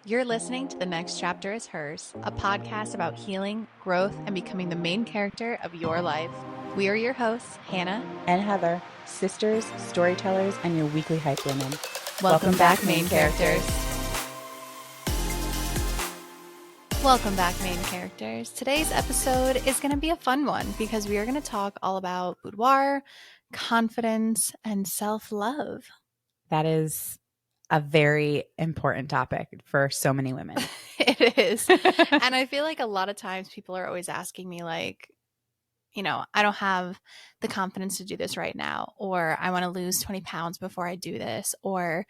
You're listening to The Next Chapter is Hers, a podcast about healing, growth, and becoming the main character of your life. We are your hosts, Hannah and Heather, sisters, storytellers, and your weekly hype women. Welcome back, main characters. Welcome back, main characters. Today's episode is going to be a fun one because we are going to talk all about boudoir, confidence, and self-love. That is a very important topic for so many women. It is. And I feel like a lot of times people are always asking me like, you know, I don't have the confidence to do this right now, or I want to lose 20 pounds before I do this, or,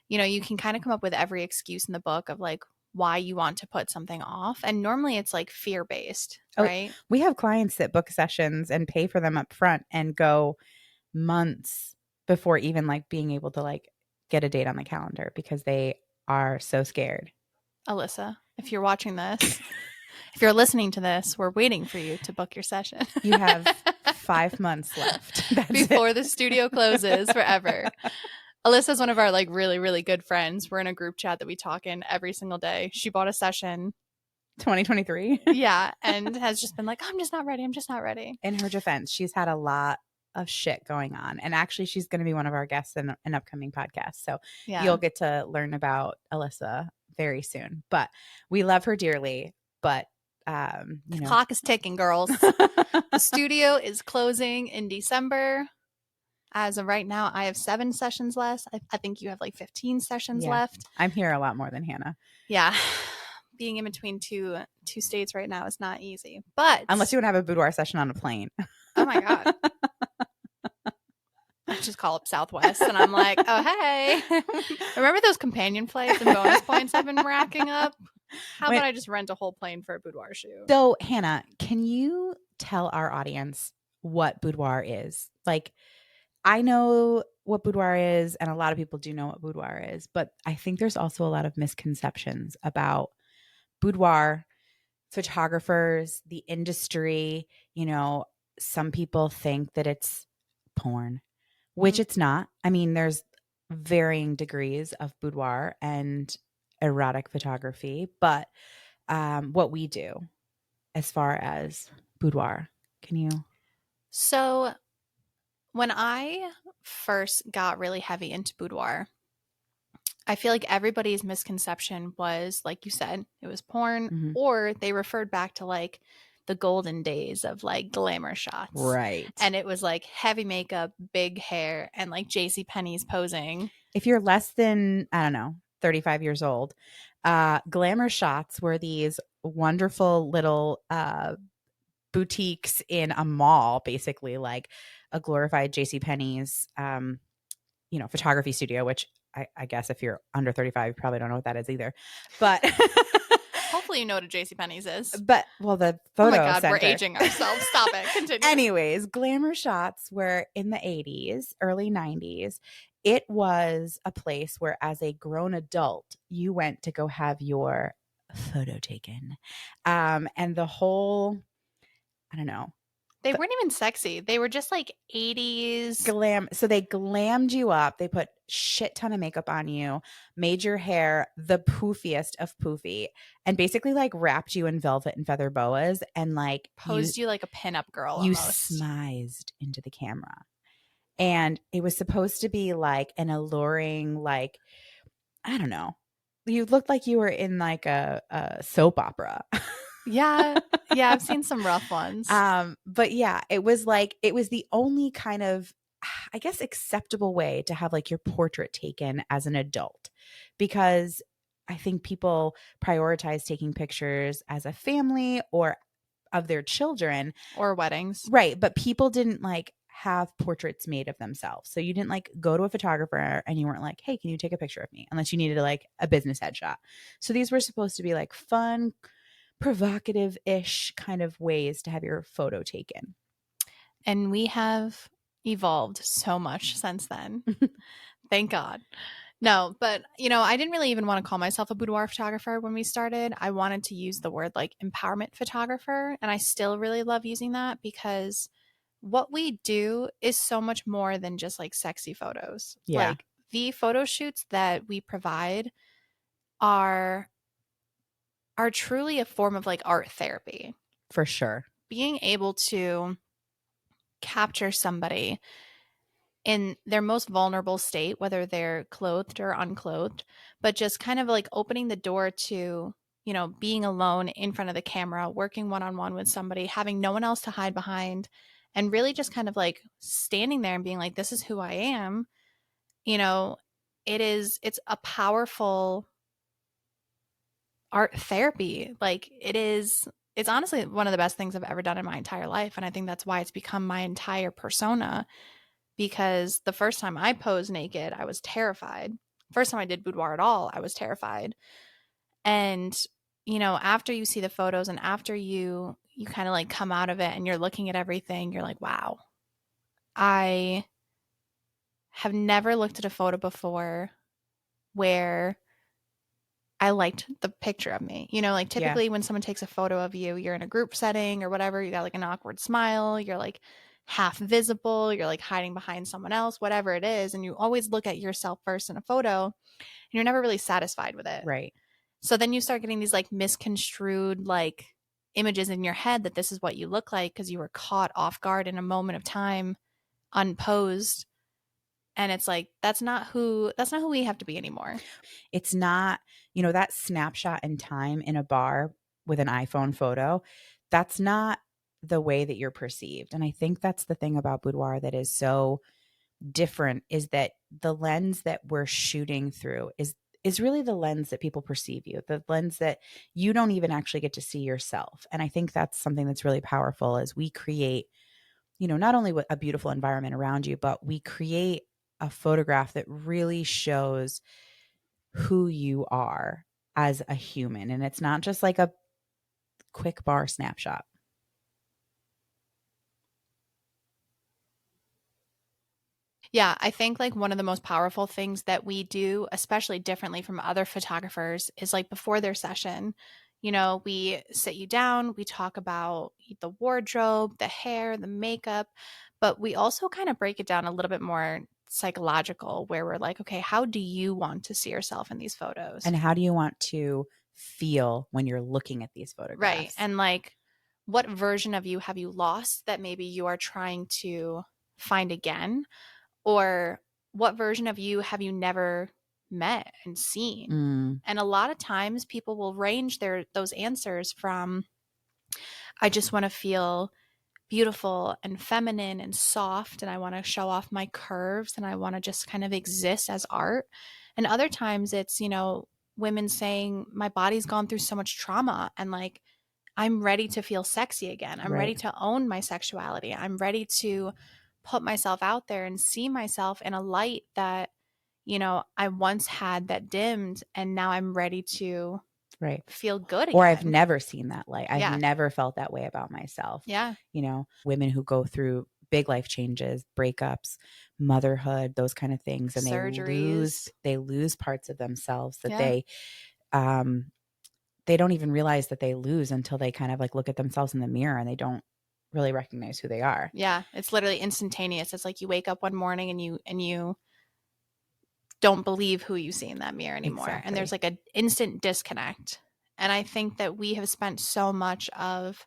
you know, you can kind of come up with every excuse in the book of like why you want to put something off. And normally it's like fear-based, right? We have clients that book sessions and pay for them up front and go months before even like being able to like get a date on the calendar because they are so scared. Alyssa, if you're watching this, if you're listening to this, we're waiting for you to book your session. You have 5 months left. Before the studio closes forever. Alyssa's one of our like really, really good friends. We're in a group chat that we talk in every single day. She bought a session 2023. Yeah, and has just been like, I'm just not ready. I'm just not ready. In her defense, she's had a lot of shit going on. And actually, she's going to be one of our guests in an upcoming podcast. So you'll get to learn about Alyssa very soon. But we love her dearly. But the clock is ticking, girls. The studio is closing in December. As of right now, I have 7 sessions left. I think you have like 15 sessions left. I'm here a lot more than Hannah. Yeah. Being in between two states right now is not easy. But unless you want to have a boudoir session on a plane. Oh my God. I just call up Southwest and I'm like, oh, hey. Remember those companion flights and bonus points I've been racking up? How about I just rent a whole plane for a boudoir shoot? So, Hannah, can you tell our audience what boudoir is? Like, I know what boudoir is, and a lot of people do know what boudoir is, but I think there's also a lot of misconceptions about boudoir, photographers, the industry. You know, some people think that it's porn, which it's not. I mean, there's varying degrees of boudoir and erotic photography, but what we do as far as boudoir, can you? So when I first got really heavy into boudoir, I feel like everybody's misconception was, like you said, it was porn, or they referred back to like the golden days of like glamour shots. Right. And it was like heavy makeup, big hair, and like JCPenney's posing. If you're less than, I don't know, 35 years old, glamour shots were these wonderful little boutiques in a mall, basically like a glorified JCPenney's, photography studio, which I guess if you're under 35, you probably don't know what that is either. But hopefully you know what a JCPenney's is. But, well, the photo Oh my God, center. we're aging ourselves. Stop it. Continue. Anyways, glamour shots were in the 80s, early 90s. It was a place where as a grown adult, you went to go have your photo taken. And the whole, I don't know. They weren't even sexy. They were just like 80s. Glam. So they glammed you up. They put shit ton of makeup on you, made your hair the poofiest of poofy, and basically like wrapped you in velvet and feather boas and like posed you like a pinup girl. You almost smized into the camera. And it was supposed to be like an alluring, like, I don't know. You looked like you were in like a soap opera. Yeah. I've seen some rough ones. But yeah, it was the only kind of, I guess, acceptable way to have like your portrait taken as an adult, because I think people prioritize taking pictures as a family or of their children or weddings. Right. But people didn't like have portraits made of themselves. So you didn't like go to a photographer and you weren't like, hey, can you take a picture of me? Unless you needed like a business headshot. So these were supposed to be like fun, provocative-ish kind of ways to have your photo taken. And we have evolved so much since then. Thank God. No, but you know, I didn't really even want to call myself a boudoir photographer when we started. I wanted to use the word like empowerment photographer, and I still really love using that because what we do is so much more than just like sexy photos. Yeah. Like the photo shoots that we provide are are truly a form of like art therapy. For sure. Being able to capture somebody in their most vulnerable state, whether they're clothed or unclothed, but just kind of like opening the door to, being alone in front of the camera, working one on one with somebody, having no one else to hide behind, and really just kind of like standing there and being like, this is who I am. You know, it's a powerful art therapy. Like it's honestly one of the best things I've ever done in my entire life. And I think that's why it's become my entire persona, because the first time I posed naked, I was terrified. First time I did boudoir at all, I was terrified. And after you see the photos and after you kind of like come out of it and you're looking at everything, you're like, wow, I have never looked at a photo before where I liked the picture of me. Like Yeah. typically when someone takes a photo of you, you're in a group setting or whatever, you got like an awkward smile, you're like half visible, you're like hiding behind someone else, whatever it is. And you always look at yourself first in a photo and you're never really satisfied with it. Right. So then you start getting these like misconstrued like images in your head that this is what you look like because you were caught off guard in a moment of time, unposed. And it's like that's not who we have to be anymore. It's not, that snapshot in time in a bar with an iPhone photo, that's not the way that you're perceived. And I think that's the thing about boudoir that is so different, is that the lens that we're shooting through is really the lens that people perceive you, the lens that you don't even actually get to see yourself. And I think that's something that's really powerful, as we create, not only a beautiful environment around you, but we create a photograph that really shows who you are as a human. And it's not just like a quick bar snapshot. Yeah, I think like one of the most powerful things that we do, especially differently from other photographers, is like before their session, we sit you down, we talk about the wardrobe, the hair, the makeup, but we also kind of break it down a little bit more psychological, where we're like, okay, how do you want to see yourself in these photos? And how do you want to feel when you're looking at these Right. photographs? And like, what version of you have you lost that maybe you are trying to find again? Or what version of you have you never met and seen? Mm, And a lot of times people will range those answers from I just want to feel beautiful and feminine and soft and I want to show off my curves and I want to just kind of exist as art. And other times it's, women saying my body's gone through so much trauma and like I'm ready to feel sexy again. I'm ready right. to own my sexuality. I'm ready to put myself out there and see myself in a light that, I once had that dimmed and now I'm ready to Right. feel good Or I've again. never seen that light. I've Yeah. never felt that way about myself. Yeah. Women who go through big life changes, breakups, motherhood, those kind of things, and Surgeries. they lose parts of themselves that Yeah. um they don't even realize that they lose until they kind of like look at themselves in the mirror and they don't really recognize who they are. Yeah. It's literally instantaneous. It's like you wake up one morning and you don't believe who you see in that mirror anymore. And there's Exactly. like an instant disconnect. And I think that we have spent so much of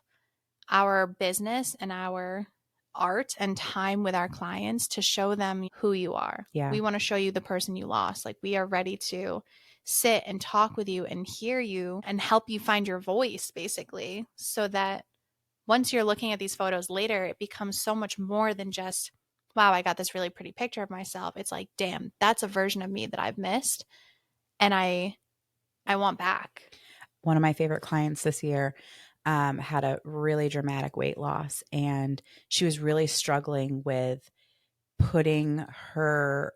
our business and our art and time with our clients to show them who you are. Yeah. We want to show you the person you lost. Like we are ready to sit and talk with you and hear you and help you find your voice, basically, so that once you're looking at these photos later, it becomes so much more than just, wow, I got this really pretty picture of myself. It's like, damn, that's a version of me that I've missed and I want back. One of my favorite clients this year had a really dramatic weight loss, and she was really struggling with putting her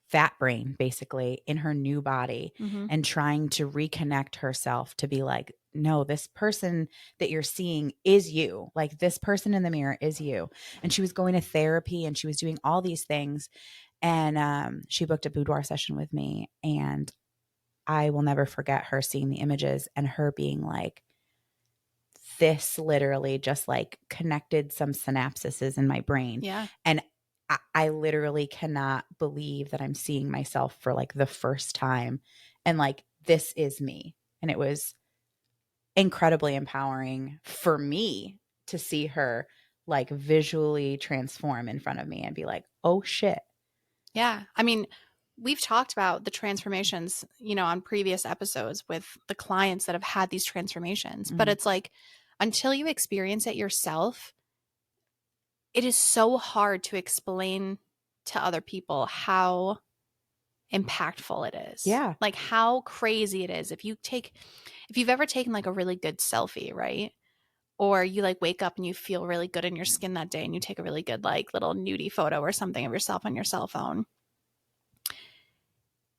fat brain basically in her new body Mm-hmm. and trying to reconnect herself to be like, no, this person that you're seeing is you. Like, this person in the mirror is you. And she was going to therapy and she was doing all these things. And she booked a boudoir session with me. And I will never forget her seeing the images and her being like, this literally just like connected some synapses in my brain. Yeah. And I literally cannot believe that I'm seeing myself for like the first time. And like, this is me. And it was incredibly empowering for me to see her like visually transform in front of me and be like, oh shit. Yeah. I mean, we've talked about the transformations, on previous episodes with the clients that have had these transformations, but Mm-hmm. it's like until you experience it yourself, it is so hard to explain to other people how impactful it is. Yeah. Like how crazy it is. If you've ever taken like a really good selfie, right? Or you like wake up and you feel really good in your skin that day and you take a really good like little nudie photo or something of yourself on your cell phone.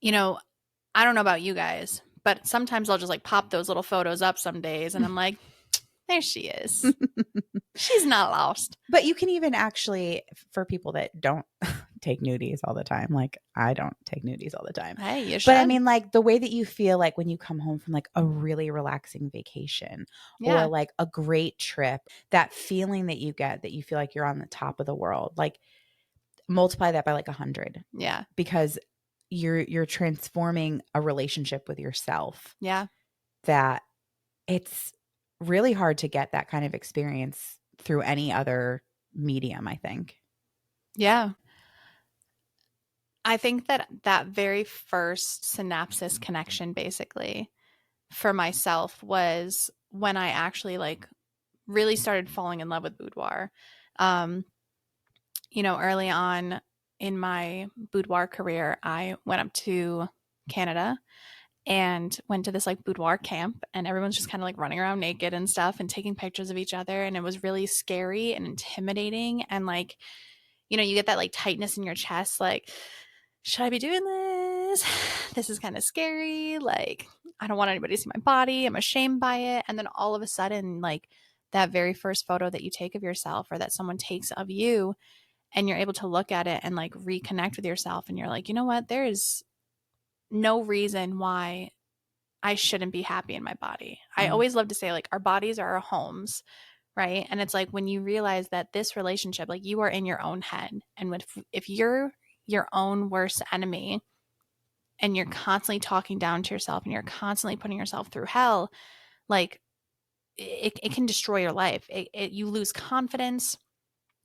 You know, I don't know about you guys, but sometimes I'll just like pop those little photos up some days and I'm like, there she is. She's not lost. But you can even actually, for people that don't take nudies all the time, like I don't take nudies all the time. Hey, you But I should. mean, like the way that you feel like when you come home from like a really relaxing vacation or Yeah. like a great trip, that feeling that you get that you feel like you're on the top of the world, like multiply that by like 100 Yeah. because you're transforming a relationship with yourself Yeah. that it's really hard to get that kind of experience through any other medium, I think. Yeah. I think that that very first synapses connection basically for myself was when I actually like really started falling in love with boudoir. Um, early on in my boudoir career, I went up to Canada and went to this like boudoir camp, and everyone's just kind of like running around naked and stuff and taking pictures of each other. And it was really scary and intimidating. And like, you get that like tightness in your chest, like, should I be doing this? This is kind of scary. Like, I don't want anybody to see my body. I'm ashamed by it. And then all of a sudden, like, that very first photo that you take of yourself or that someone takes of you, and you're able to look at it and like reconnect with yourself. And you're like, you know what? There is no reason why I shouldn't be happy in my body. I Mm. always love to say, like, our bodies are our homes, right? And it's like when you realize that this relationship, like, you are in your own head. And if you're your own worst enemy and you're constantly talking down to yourself and you're constantly putting yourself through hell, like, it can destroy your life. You lose confidence.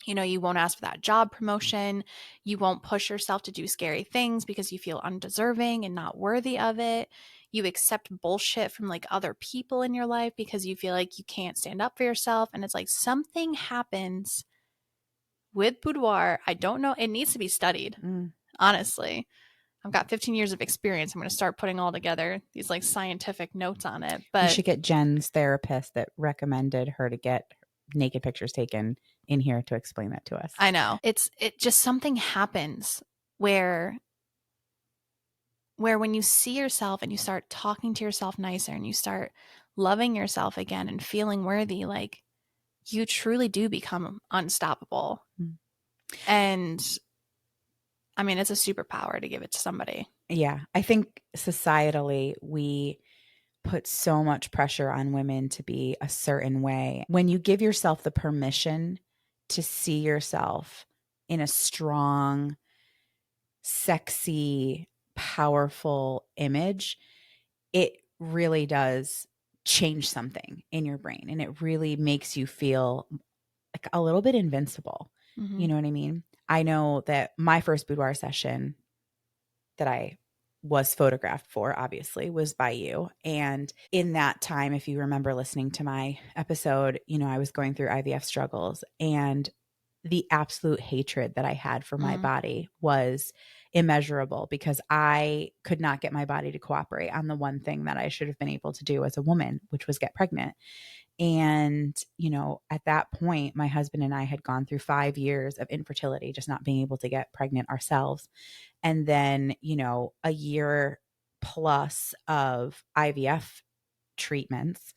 You won't ask for that job promotion. You won't push yourself to do scary things because you feel undeserving and not worthy of it. You accept bullshit from like other people in your life because you feel like you can't stand up for yourself. And it's like something happens with boudoir. I don't know. It needs to be studied, Mm. honestly. I've got 15 years of experience. I'm going to start putting all together these like scientific notes on it. You But should get Jen's therapist that recommended her to get naked pictures taken in here to explain that to us. I know it just something happens where when you see yourself and you start talking to yourself nicer and you start loving yourself again and feeling worthy, like you truly do become unstoppable. Mm. And I mean, it's a superpower to give it to somebody. Yeah, I think societally we put so much pressure on women to be a certain way. When you give yourself the permission to see yourself in a strong, sexy, powerful image, it really does change something in your brain and it really makes you feel like a little bit invincible. Mm-hmm. You know what I mean? I know that my first boudoir session that I was photographed for, obviously, was by you. And in that time, if you remember listening to my episode, I was going through IVF struggles and the absolute hatred that I had for my Mm-hmm. body was immeasurable because I could not get my body to cooperate on the one thing that I should have been able to do as a woman, which was get pregnant. And, at that point, my husband and I had gone through 5 years of infertility, just not being able to get pregnant ourselves. And then, a year plus of IVF treatments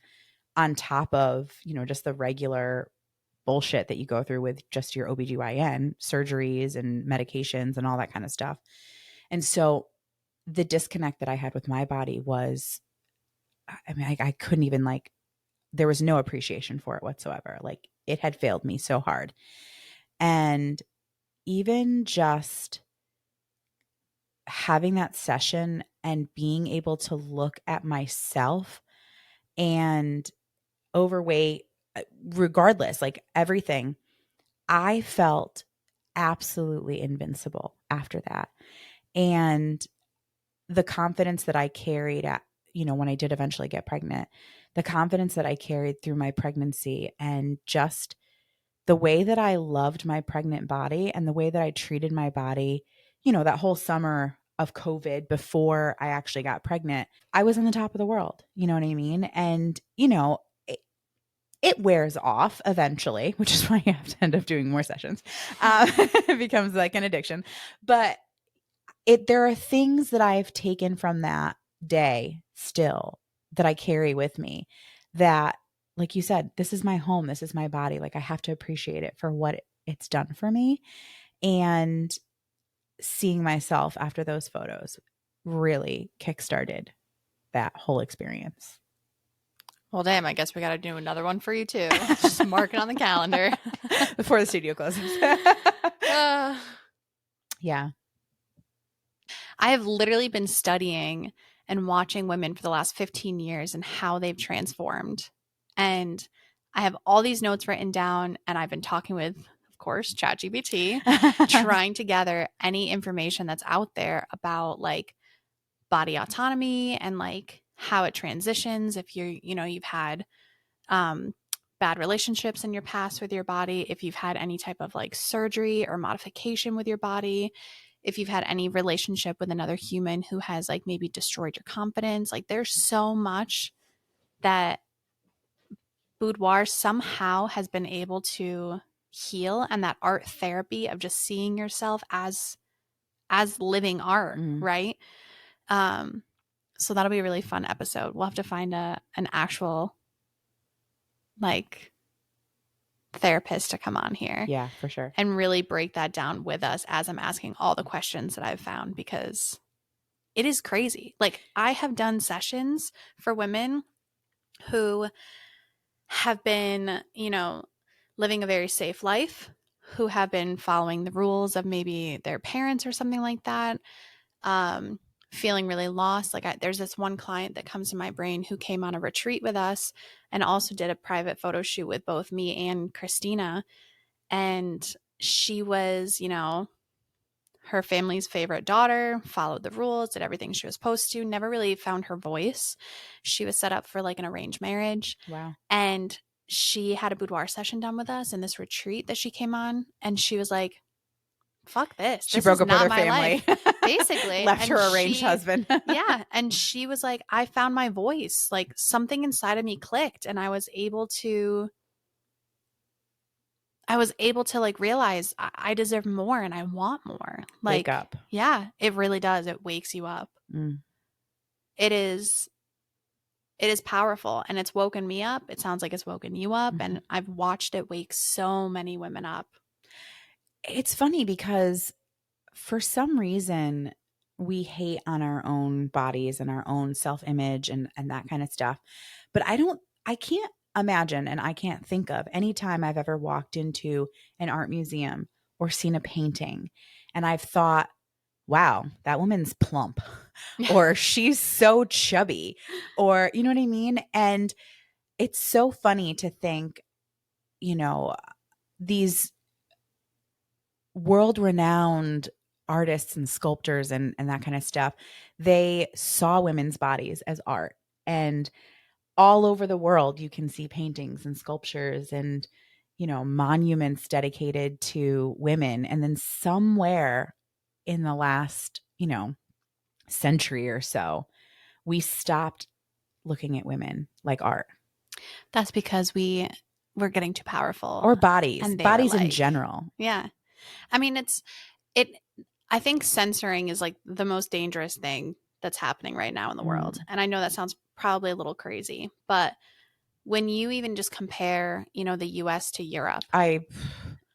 on top of, just the regular bullshit that you go through with just your OBGYN surgeries and medications and all that kind of stuff. And so the disconnect that I had with my body was, I mean, I couldn't even there was no appreciation for it whatsoever. Like it had failed me so hard. And even just having that session and being able to look at myself and overweight, regardless, like everything, I felt absolutely invincible after that. And the confidence that I carried at, when I did eventually get pregnant, the confidence that I carried through my pregnancy, and just the way that I loved my pregnant body and the way that I treated my body, that whole summer of COVID before I actually got pregnant, I was on the top of the world. You know what I mean? And, it wears off eventually, which is why you have to end up doing more sessions. It becomes like an addiction. But there are things that I've taken from that day still that I carry with me that, like you said, this is my home. This is my body. Like, I have to appreciate it for what it's done for me. And seeing myself after those photos really kickstarted that whole experience. Well, damn, I guess we got to do another one for you too. Just mark it on the calendar. Before the studio closes. Yeah. I have literally been studying and watching women for the last 15 years and how they've transformed. And I have all these notes written down, and I've been talking with, of course, ChatGPT, trying to gather any information that's out there about like body autonomy and like how it transitions if you've had bad relationships in your past with your body, if you've had any type of like surgery or modification with your body, if you've had any relationship with another human who has like maybe destroyed your confidence. Like, there's so much that Boudoir somehow has been able to heal, and that art therapy of just seeing yourself as living art, right? So that'll be a really fun episode. We'll have to find an actual like therapist to come on here. Yeah, for sure. And really break that down with us as I'm asking all the questions that I've found, because it is crazy. Like, I have done sessions for women who have been, living a very safe life, who have been following the rules of maybe their parents or something like that, feeling really lost. Like, there's this one client that comes to my brain who came on a retreat with us and also did a private photo shoot with both me and Christina. And she was, her family's favorite daughter, followed the rules, did everything she was supposed to, never really found her voice. She was set up for like an arranged marriage. Wow. And she had a boudoir session done with us in this retreat that she came on. And she was like, fuck this. She This broke is up with not her my family. life, basically. Left And her arranged husband. Yeah. And she was like, I found my voice. Like, something inside of me clicked, and I was able to like realize I deserve more and I want more. Like, Wake up. Yeah, it really does. It wakes you up. It is powerful, and it's woken me up. It sounds like it's woken you up, and I've watched it wake so many women up. It's funny because for some reason we hate on our own bodies and our own self-image and that kind of stuff. But I can't imagine, and I can't think of any time I've ever walked into an art museum or seen a painting and I've thought, wow, that woman's plump, or she's so chubby, or you know what I mean? And it's so funny to think, these world-renowned artists and sculptors and that kind of stuff, they saw women's bodies as art. And all over the world, you can see paintings and sculptures and, monuments dedicated to women. And then somewhere in the last, century or so, we stopped looking at women like art. That's because we're getting too powerful. Or bodies. And bodies in general. Yeah. I mean, I think censoring is like the most dangerous thing that's happening right now in the world. And I know that sounds probably a little crazy, but when you even just compare, the US to Europe. I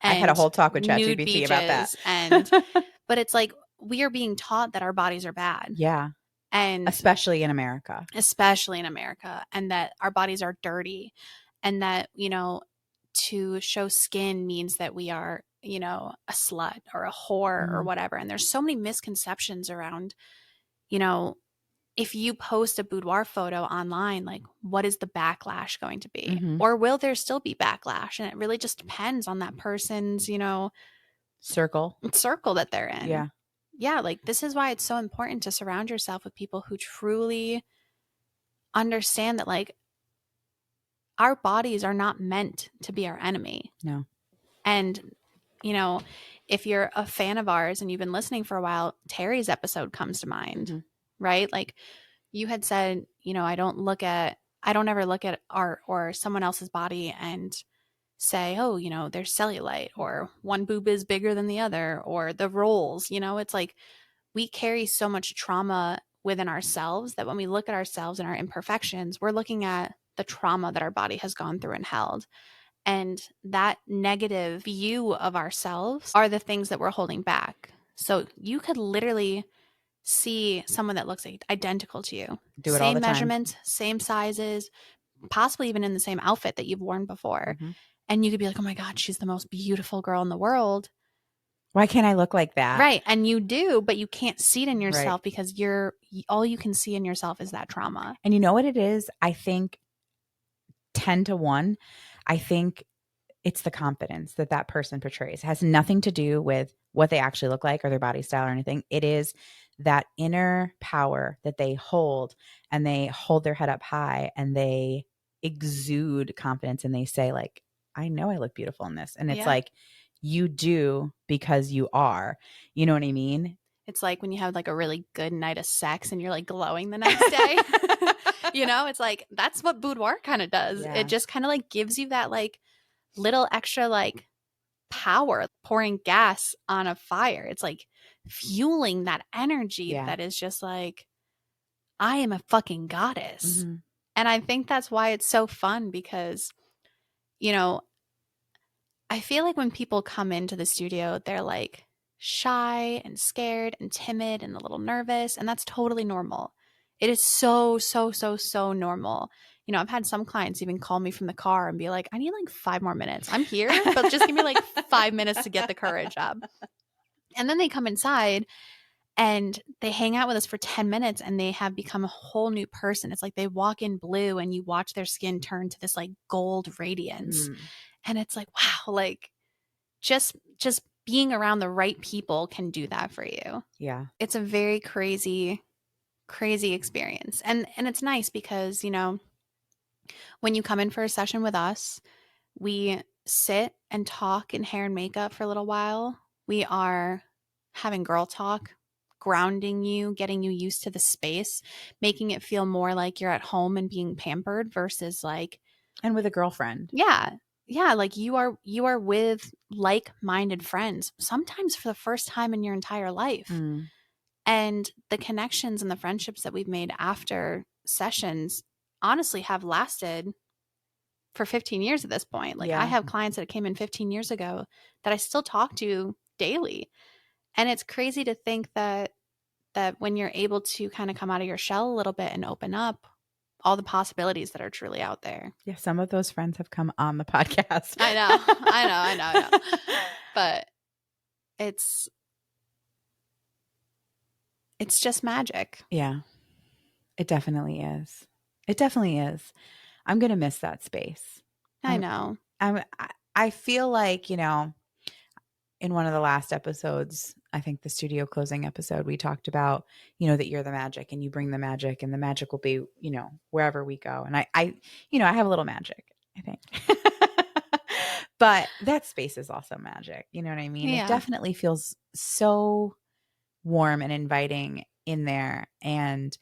had a whole talk with ChatGPT about that. But it's like, we are being taught that our bodies are bad. Yeah. And especially in America. And that our bodies are dirty, and that, to show skin means that we are, a slut or a whore or whatever. And there's so many misconceptions around, if you post a boudoir photo online, like what is the backlash going to be? Mm-hmm. Or will there still be backlash? And it really just depends on that person's, Circle that they're in. Yeah. Yeah, like this is why it's so important to surround yourself with people who truly understand that like our bodies are not meant to be our enemy. No. And if you're a fan of ours and you've been listening for a while, Terry's episode comes to mind, Mm-hmm. right? Like you had said, I don't ever look at art or someone else's body and say, oh, there's cellulite or one boob is bigger than the other or the rolls. It's like we carry so much trauma within ourselves that when we look at ourselves and our imperfections, we're looking at the trauma that our body has gone through and held. And that negative view of ourselves are the things that we're holding back. So you could literally see someone that looks identical to you. Do it all the Same time. measurements, same sizes, possibly even in the same outfit that you've worn before. Mm-hmm. And you could be like, oh my God, she's the most beautiful girl in the world. Why can't I look like that? Right. And you do, but you can't see it in yourself Right. because all you can see in yourself is that trauma. And you know what it is? I think 10 to 1, I think it's the confidence that that person portrays. It has nothing to do with what they actually look like or their body style or anything. It is that inner power that they hold, and they hold their head up high and they exude confidence and they say like, I know I look beautiful in this. And it's like, you do because you are, you know what I mean? It's like when you have like a really good night of sex and you're like glowing the next day. It's like that's what boudoir kind of does. Yeah. It just kind of like gives you that like little extra like power, pouring gas on a fire. It's like fueling that energy that is just like, I am a fucking goddess. Mm-hmm. And I think that's why it's so fun because, I feel like when people come into the studio, they're like shy and scared and timid and a little nervous. And that's totally normal. It is so, so, so, so normal. I've had some clients even call me from the car and be like, I need like 5 more minutes. I'm here, but just give me like 5 minutes to get the courage up. And then they come inside and they hang out with us for 10 minutes and they have become a whole new person. It's like they walk in blue and you watch their skin turn to this like gold radiance. And it's like, wow, like just being around the right people can do that for you. Yeah. It's a very crazy, crazy experience. And it's nice because, when you come in for a session with us, we sit and talk in hair and makeup for a little while. We are having girl talk, grounding you, getting you used to the space, making it feel more like you're at home and being pampered versus like, and with a girlfriend. Yeah. Yeah, like you are with like-minded friends, sometimes for the first time in your entire life. And the connections and the friendships that we've made after sessions honestly have lasted for 15 years at this point. Like I have clients that came in 15 years ago that I still talk to daily. And it's crazy to think that when you're able to kind of come out of your shell a little bit and open up, all the possibilities that are truly out there. Yeah, some of those friends have come on the podcast. I know. But it's just magic. Yeah, it definitely is. It definitely is. I'm going to miss that space. I know. I feel like, in one of the last episodes, I think the studio closing episode, we talked about, that you're the magic and you bring the magic and the magic will be, wherever we go. And I have a little magic, I think. But that space is also magic. You know what I mean? Yeah. It definitely feels so warm and inviting in there. And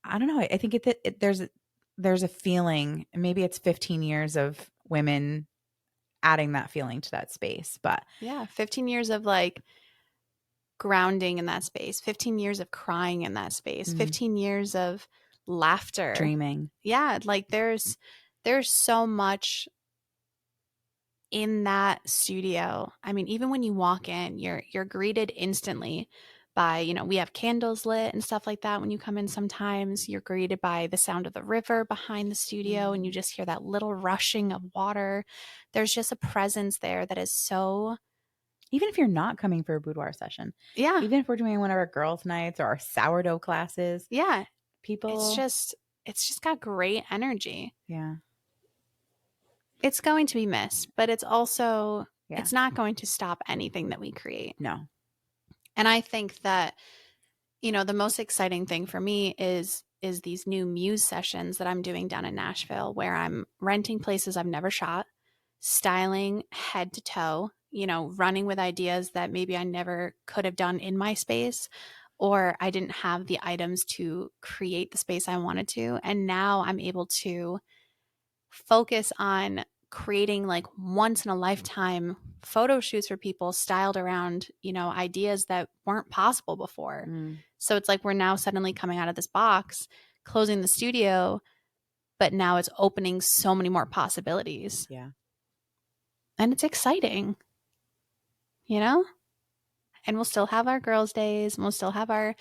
I don't know. I think there's a feeling, maybe it's 15 years of women adding that feeling to that space. But yeah, 15 years of like grounding in that space, 15 years of crying in that space, 15 years of laughter, dreaming. Yeah, like there's so much in that studio. I mean, even when you walk in, you're greeted instantly by, we have candles lit and stuff like that. When you come in, sometimes you're greeted by the sound of the river behind the studio and you just hear that little rushing of water. There's just a presence there that is so. Even if you're not coming for a boudoir session. Yeah. Even if we're doing one of our girls' nights or our sourdough classes. Yeah. People. It's just got great energy. Yeah. It's going to be missed, but it's also, Yeah. it's not going to stop anything that we create. No. And I think that, you know, the most exciting thing for me is these new MUSE sessions that I'm doing down in Nashville, where I'm renting places I've never shot, styling head to toe, you know, running with ideas that maybe I never could have done in my space, or I didn't have the items to create the space I wanted to. And now I'm able to focus on creating like once in a lifetime photo shoots for people styled around, you know, ideas that weren't possible before. So it's like we're now suddenly coming out of this box, closing the studio, but now it's opening so many more possibilities. Yeah. And it's exciting, you know? And we'll still have our girls' days, and we'll still have our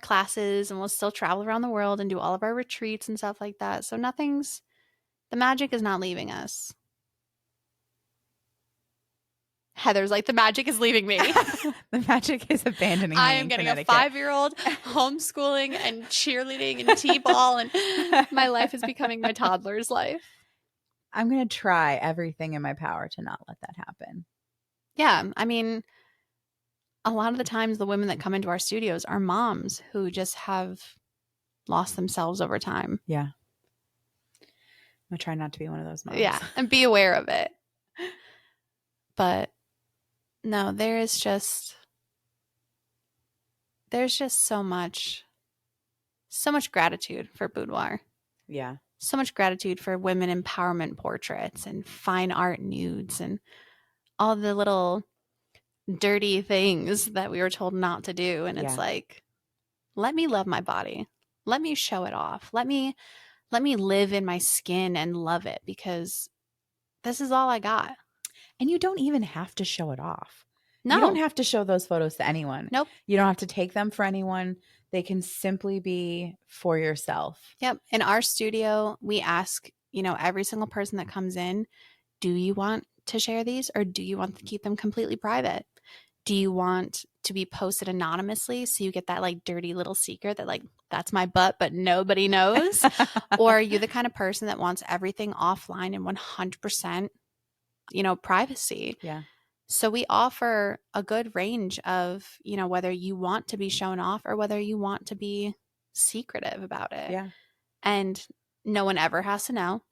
classes, and we'll still travel around the world and do all of our retreats and stuff like that. So the magic is not leaving us. Heather's like, the magic is leaving me. The magic is abandoning me. I am getting a 5-year-old homeschooling and cheerleading and t-ball, and my life is becoming my toddler's life. I'm going to try everything in my power to not let that happen. Yeah. I mean, a lot of the times the women that come into our studios are moms who just have lost themselves over time. Yeah. I'm going to try not to be one of those moms. Yeah. And be aware of it. But no, there's just so much gratitude for Boudoir. Yeah. So much gratitude for women empowerment portraits and fine art nudes and all the little dirty things that we were told not to do. And it's like, let me love my body. Let me show it off. Let me live in my skin and love it, because this is all I got. And you don't even have to show it off. No. You don't have to show those photos to anyone. Nope. You don't have to take them for anyone. They can simply be for yourself. Yep. In our studio, we ask, you know, every single person that comes in, do you want to share these, or do you want to keep them completely private? Do you want to be posted anonymously so you get that like dirty little secret that like, that's my butt, but nobody knows? Or are you the kind of person that wants everything offline and 100%, you know, privacy? Yeah. So we offer a good range of, you know, whether you want to be shown off or whether you want to be secretive about it. Yeah. And no one ever has to know.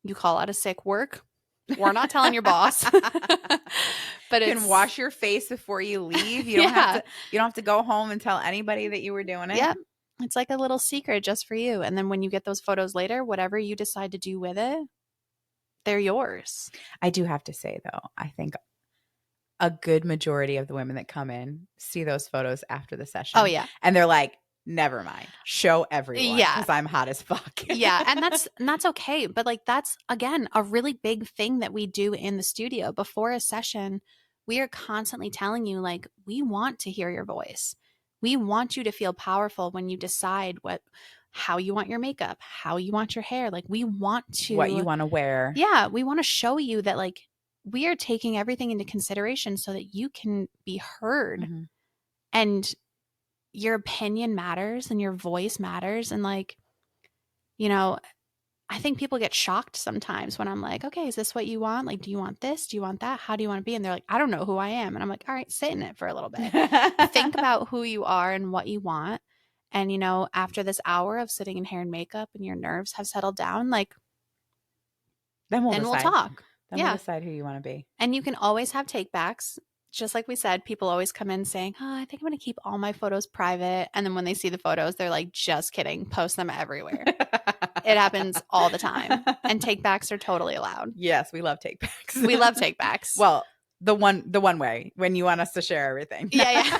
You call out a sick work, we're not telling your boss. But you can wash your face before you leave. You don't have to go home and tell anybody that you were doing it. Yeah. It's like a little secret just for you. And then when you get those photos later, whatever you decide to do with it, they're yours. I do have to say though, I think a good majority of the women that come in see those photos after the session. Oh yeah. And they're like, never mind. Show everyone. Yeah. Because I'm hot as fuck. Yeah. And that's okay. But like, that's again, a really big thing that we do in the studio. Before a session, we are constantly telling you, like, we want to hear your voice. We want you to feel powerful when you decide how you want your makeup, how you want your hair. Like, we want to, what you want to wear. Yeah. We want to show you that, like, we are taking everything into consideration so that you can be heard. Mm-hmm. And your opinion matters and your voice matters. And like, you know, I think people get shocked sometimes when I'm like, okay, is this what you want? Like, do you want this? Do you want that? How do you want to be? And they're like, I don't know who I am. And I'm like, all right, sit in it for a little bit. Think about who you are and what you want. And, you know, after this hour of sitting in hair and makeup and your nerves have settled down, like, then we'll talk. Then we'll decide who you want to be. And you can always have take backs. Just like we said, people always come in saying, oh, I think I'm going to keep all my photos private. And then when they see the photos, they're like, just kidding. Post them everywhere. It happens all the time. And take backs are totally allowed. Yes, we love take backs. We love take backs. Well, the one way, when you want us to share everything. Yeah.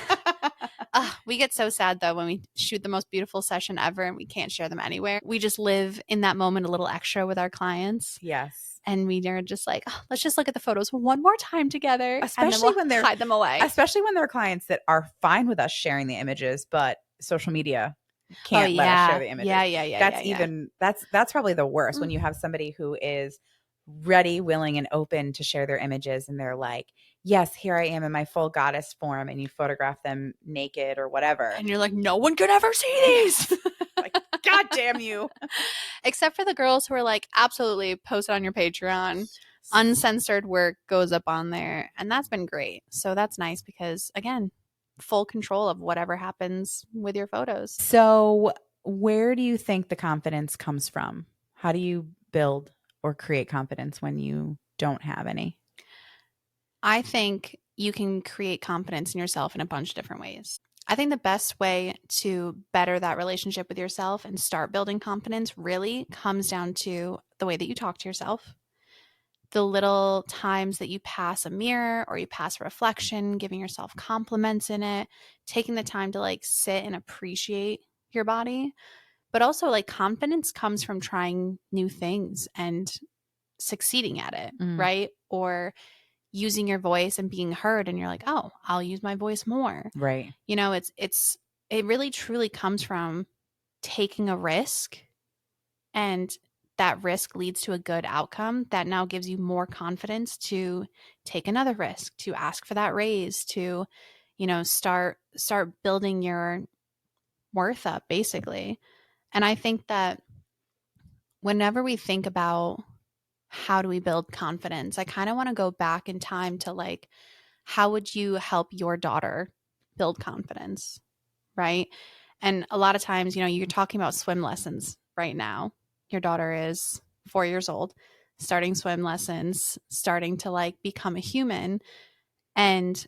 We get so sad though when we shoot the most beautiful session ever and we can't share them anywhere. We just live in that moment a little extra with our clients. Yes. And we are just like, oh, let's just look at the photos one more time together. Especially when they're hide them away. Especially when they're clients that are fine with us sharing the images, but social media can't let us share the images. Yeah. That's probably the worst when you have somebody who is ready, willing, and open to share their images, and they're like, yes, here I am in my full goddess form, and you photograph them naked or whatever. And you're like, no one could ever see these. Like, God damn you. Except for the girls who are like, absolutely, post it on your Patreon. Uncensored work goes up on there. And that's been great. So that's nice because, again, full control of whatever happens with your photos. So, where do you think the confidence comes from? How do you build or create confidence when you don't have any? I think you can create confidence in yourself in a bunch of different ways. I think the best way to better that relationship with yourself and start building confidence really comes down to the way that you talk to yourself. The little times that you pass a mirror or you pass a reflection, giving yourself compliments in it, taking the time to like sit and appreciate your body. But also, like, confidence comes from trying new things and succeeding at it, right? Or using your voice and being heard, and you're like, oh, I'll use my voice more. Right. You know, it really truly comes from taking a risk, and that risk leads to a good outcome that now gives you more confidence to take another risk, to ask for that raise, to, you know, start building your worth up, basically. And I think that whenever we think about how do we build confidence, I kind of want to go back in time to like, how would you help your daughter build confidence? Right. And a lot of times, you know, you're talking about swim lessons right now. Your daughter is 4 years old, starting swim lessons, starting to like become a human. And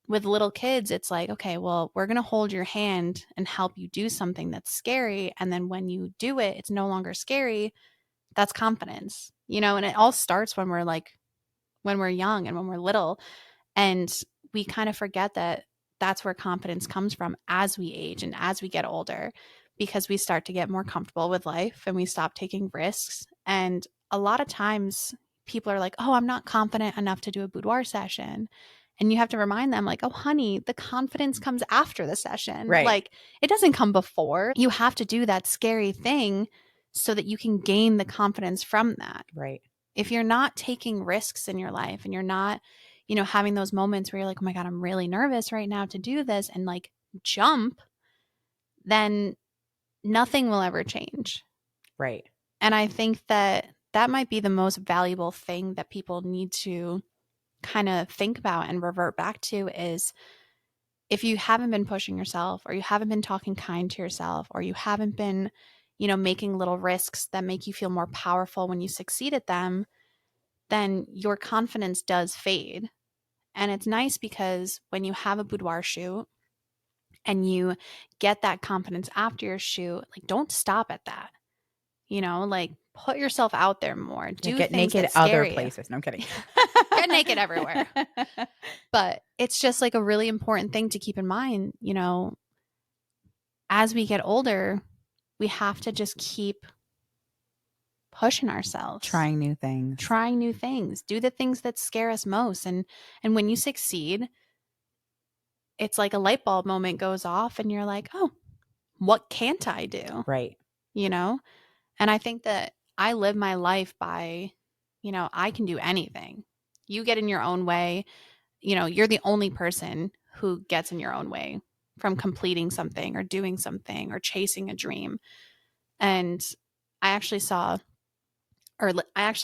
with little kids, it's like, okay, well, we're going to hold your hand and help you do something that's scary. And then when you do it, it's no longer scary. That's confidence, you know, and it all starts when we're like, when we're young and when we're little. And we kind of forget that that's where confidence comes from as we age and as we get older, because we start to get more comfortable with life and we stop taking risks. And a lot of times people are like, oh, I'm not confident enough to do a boudoir session. And you have to remind them, like, oh, honey, the confidence comes after the session. Right. Like, it doesn't come before. You have to do that scary thing so that you can gain the confidence from that. Right. If you're not taking risks in your life and you're not, you know, having those moments where you're like, oh my God, I'm really nervous right now to do this and like jump, then nothing will ever change. Right. And I think that that might be the most valuable thing that people need to kind of think about and revert back to is if you haven't been pushing yourself or you haven't been talking kind to yourself or you haven't been, you know, making little risks that make you feel more powerful when you succeed at them, then your confidence does fade. And it's nice because when you have a boudoir shoot and you get that confidence after your shoot, like don't stop at that. You know, like put yourself out there more. Do Get things naked that scare other you. places. No, I'm kidding. Get naked everywhere. But it's just like a really important thing to keep in mind, you know, as we get older, we have to just keep pushing ourselves. Trying new things. Do the things that scare us most. And when you succeed, it's like a light bulb moment goes off and you're like, oh, what can't I do? Right. You know? And I think that I live my life by, you know, I can do anything. You get in your own way. You know, you're the only person who gets in your own way from completing something or doing something or chasing a dream. And I actually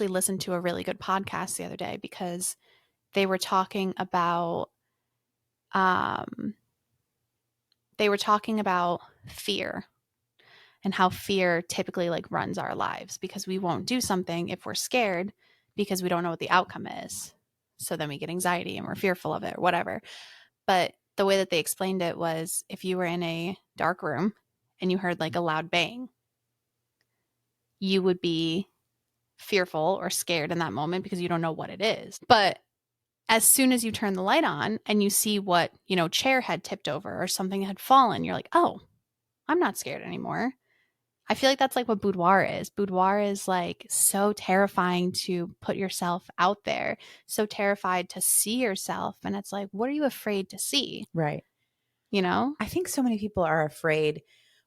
listened to a really good podcast the other day because they were talking about fear and how fear typically like runs our lives because we won't do something if we're scared because we don't know what the outcome is. So then we get anxiety and we're fearful of it or whatever. But the way that they explained it was if you were in a dark room and you heard like a loud bang, you would be fearful or scared in that moment because you don't know what it is. But as soon as you turn the light on and you see what, you know, chair had tipped over or something had fallen, you're like, oh, I'm not scared anymore. I feel like that's like what boudoir is. Boudoir is like so terrifying to put yourself out there, so terrified to see yourself. And it's like, what are you afraid to see? Right. You know? I think so many people are afraid,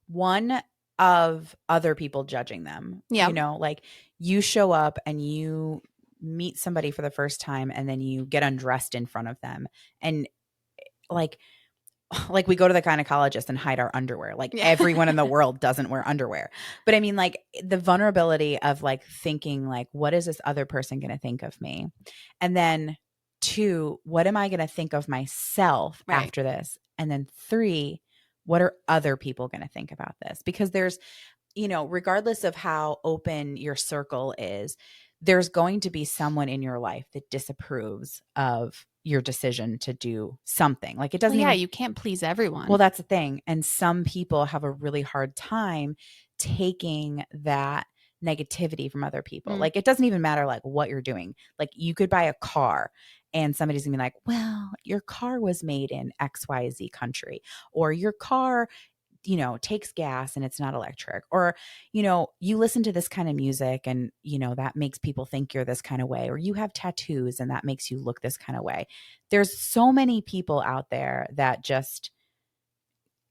one, of other people judging them. Yeah. You know, like you show up and you meet somebody for the first time and then you get undressed in front of them. And like like we go to the gynecologist and hide our underwear. Like Yeah. everyone in the world doesn't wear underwear. But I mean, like the vulnerability of like thinking like, what is this other person going to think of me? And then 2, what am I going to think of myself Right. after this? And then 3, what are other people going to think about this? Because there's, regardless of how open your circle is, there's going to be someone in your life that disapproves of your decision to do something. Like it Well, doesn't yeah, even, you can't please everyone. well, that's the thing. And some people have a really hard time taking that negativity from other people. Like it doesn't even matter like what you're doing. Like you could buy a car and somebody's gonna be like, well, your car was made in XYZ country, or your car takes gas and it's not electric, or, you listen to this kind of music and, that makes people think you're this kind of way, or you have tattoos and that makes you look this kind of way. There's so many people out there that just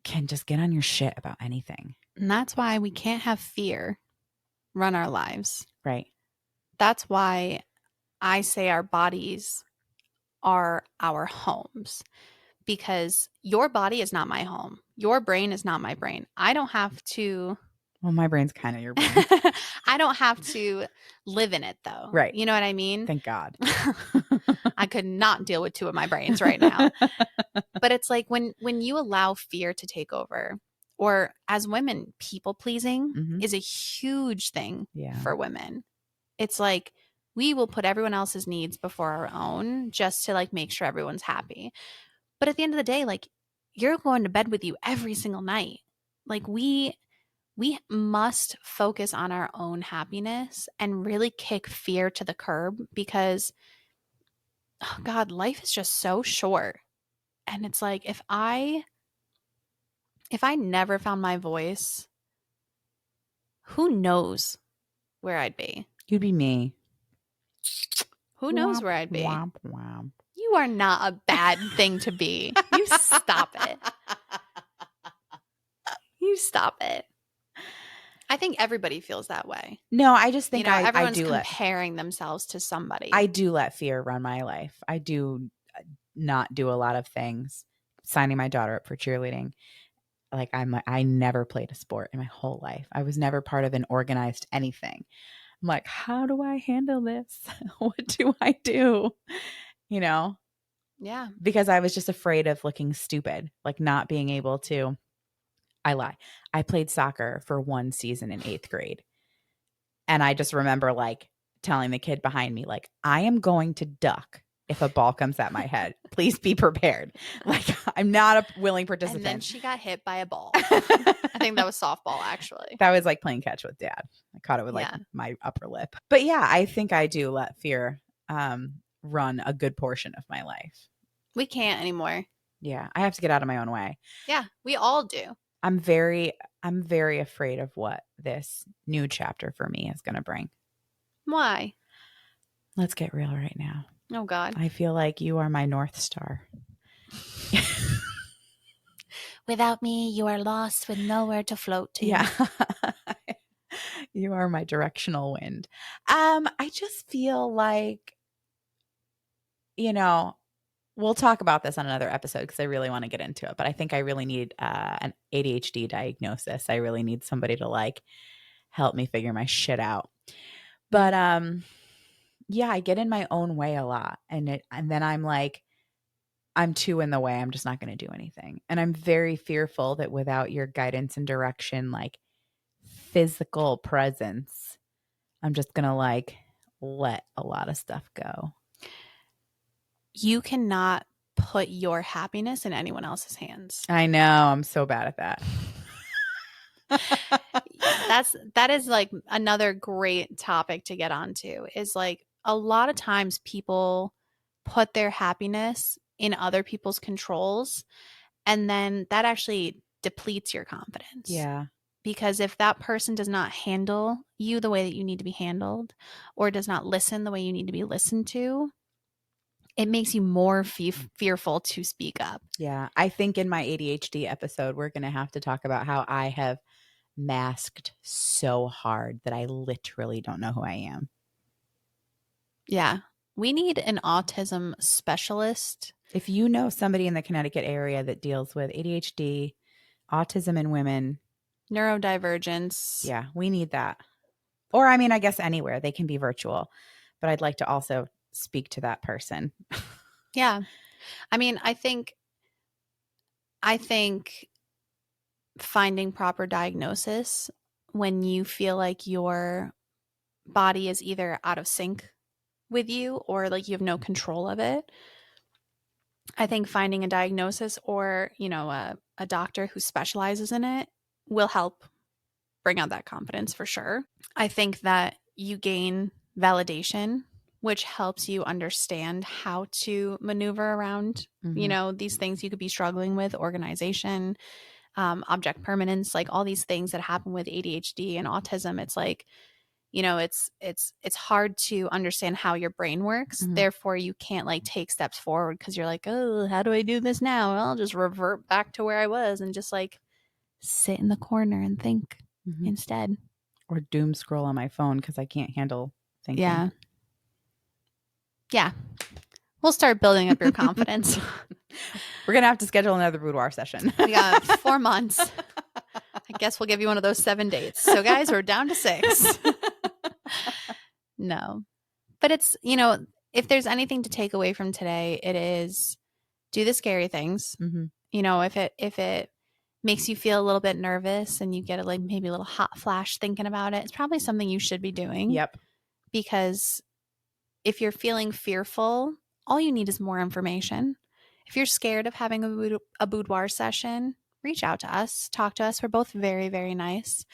can just get on your shit about anything. And that's why we can't have fear run our lives. Right. That's why I say our bodies are our homes, because your body is not my home. Your brain is not my brain. I don't have to. Well, my brain's kind of your brain. I don't have to live in it though. Right. You know what I mean? Thank God. I could not deal with 2 of my brains right now. But it's like when you allow fear to take over, or as women, people pleasing Mhm. is a huge thing Yeah. for women. It's like we will put everyone else's needs before our own just to like make sure everyone's happy. But at the end of the day, like you're going to bed with you every single night. Like we must focus on our own happiness and really kick fear to the curb, because oh God, life is just so short. And it's like if I never found my voice, who knows where I'd be? You'd be me. Who knows where I'd be? Womp, womp. You are not a bad thing to be. You stop it. You stop it. I think everybody feels that way. No, I just think I everyone's do comparing themselves to somebody. I do let fear run my life. I do not do a lot of things. Signing my daughter up for cheerleading. Like I never played a sport in my whole life. I was never part of an organized anything. I'm like, how do I handle this? What do I do? Yeah. Because I was just afraid of looking stupid, like not being able to. I lie. I played soccer for 1 season in 8th grade. And I just remember like telling the kid behind me, like, I am going to duck if a ball comes at my head. Please be prepared. Like, I'm not a willing participant. And then she got hit by a ball. I think that was softball, actually. That was like playing catch with dad. I caught it with like my upper lip. But yeah, I think I do let fear run a good portion of my life. We can't anymore. Yeah, I have to get out of my own way. Yeah, we all do. I'm very afraid of what this new chapter for me is going to bring. Why? Let's get real right now. Oh, God. I feel like you are my North Star. Without me, you are lost with nowhere to float to. Yeah. You are my directional wind. I just feel like, we'll talk about this on another episode because I really want to get into it. But I think I really need an ADHD diagnosis. I really need somebody to like help me figure my shit out. But yeah, I get in my own way a lot, and then I'm like, I'm too in the way. I'm just not going to do anything, and I'm very fearful that without your guidance and direction, like physical presence, I'm just going to like let a lot of stuff go. You cannot put your happiness in anyone else's hands. I know. I'm so bad at that. That is like another great topic to get onto, is like a lot of times people put their happiness in other people's controls, and then that actually depletes your confidence. Yeah. Because if that person does not handle you the way that you need to be handled, or does not listen the way you need to be listened to, it makes you more fearful to speak up. Yeah. I think in my ADHD episode, we're going to have to talk about how I have masked so hard that I literally don't know who I am. Yeah. We need an autism specialist If you know somebody in the Connecticut area that deals with ADHD, autism in women, Neurodivergence. yeah, we need that. Or, I mean, I guess anywhere they can be virtual, but I'd like to also speak to that person. Yeah. I mean, I think finding proper diagnosis when you feel like your body is either out of sync with you or like you have no control of it. I think finding a diagnosis or, a doctor who specializes in it will help bring out that confidence for sure. I think that you gain validation, which helps you understand how to maneuver around, these things you could be struggling with, organization, object permanence, like all these things that happen with ADHD and autism. It's like, it's hard to understand how your brain works. Mhm. Therefore, you can't like take steps forward because you're like, oh, how do I do this now? I'll just revert back to where I was and just like sit in the corner and think instead. Or doom scroll on my phone because I can't handle thinking. Yeah. Yeah. We'll start building up your confidence. We're going to have to schedule another boudoir session. We got 4 months. I guess we'll give you one of those 7 dates. So, guys, we're down to 6. No. But it's, if there's anything to take away from today, it is do the scary things. If it makes you feel a little bit nervous and you get like maybe a little hot flash thinking about it, it's probably something you should be doing. Yep. Because if you're feeling fearful, all you need is more information. If you're scared of having a boudoir session, reach out to us, talk to us. We're both very, very nice.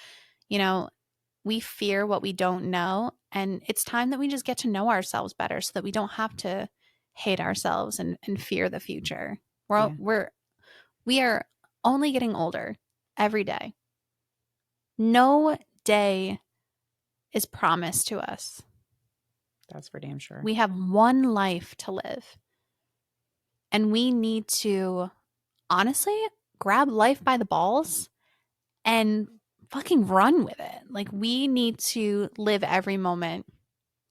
We fear what we don't know, and it's time that we just get to know ourselves better so that we don't have to hate ourselves and fear the future. We are only getting older every day. No day is promised to us. That's for damn sure. We have one life to live. And we need to honestly grab life by the balls and fucking run with it. Like, we need to live every moment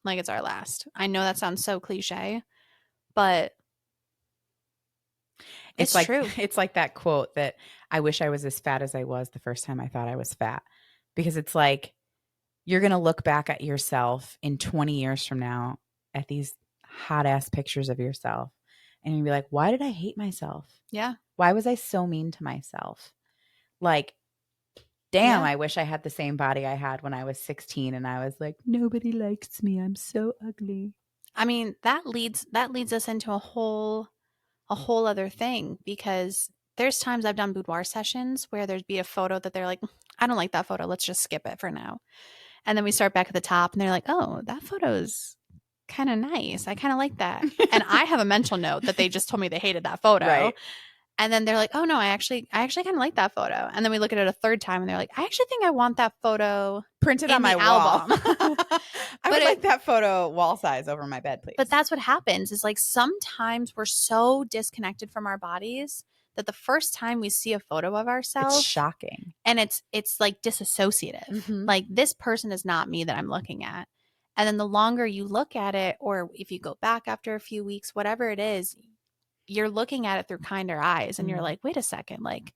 like it's our last. I know that sounds so cliche, but it's like true. It's like that quote that I wish I was as fat as I was the first time I thought I was fat. Because it's like you're going to look back at yourself in 20 years from now at these hot ass pictures of yourself and you'll be like, why did I hate myself? Yeah. Why was I so mean to myself? Like, damn, I wish I had the same body I had when I was 16 and I was like, nobody likes me. I'm so ugly. I mean, that leads us into a whole other thing, because there's times I've done boudoir sessions where there'd be a photo that they're like, I don't like that photo. Let's just skip it for now. And then we start back at the top and they're like, oh, that photo's kind of nice. I kind of like that. And I have a mental note that they just told me they hated that photo. Right. And then they're like, oh no, I actually kind of like that photo. And then we look at it a third time and they're like, I actually think I want that photo printed in on my album. wall. I would like that photo wall size over my bed, please. But that's what happens is like sometimes we're so disconnected from our bodies that the first time we see a photo of ourselves, it's shocking. And it's like disassociative. Like, this person is not me that I'm looking at. And then the longer you look at it, or if you go back after a few weeks, whatever it is, you're looking at it through kinder eyes and you're like, wait a second, like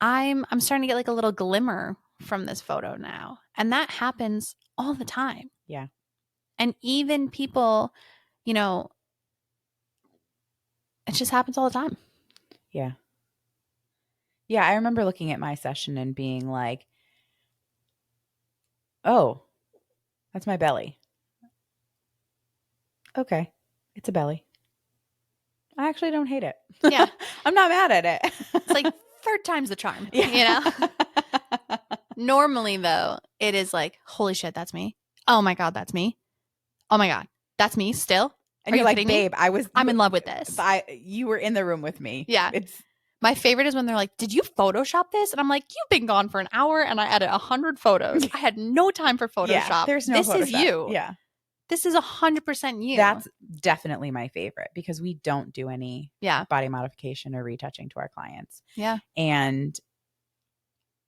I'm starting to get like a little glimmer from this photo now. And that happens all the time. Yeah. And even people, it just happens all the time. Yeah. Yeah, I remember looking at my session and being like, oh, that's my belly. Okay, it's a belly. I actually don't hate it. Yeah. I'm not mad at it. It's like third time's the charm, Normally, though, it is like, holy shit, that's me. Oh my God, that's me. Oh my God, that's me still. And you're like, babe, I'm in love with this. You were in the room with me. Yeah. My favorite is when they're like, did you Photoshop this? And I'm like, you've been gone for an hour and I edit 100 photos. I had no time for Photoshop. Yeah, there's no This Photoshop. is you. Yeah. This is 100% you. That's definitely my favorite because we don't do any Yeah. body modification or retouching to our clients. Yeah. And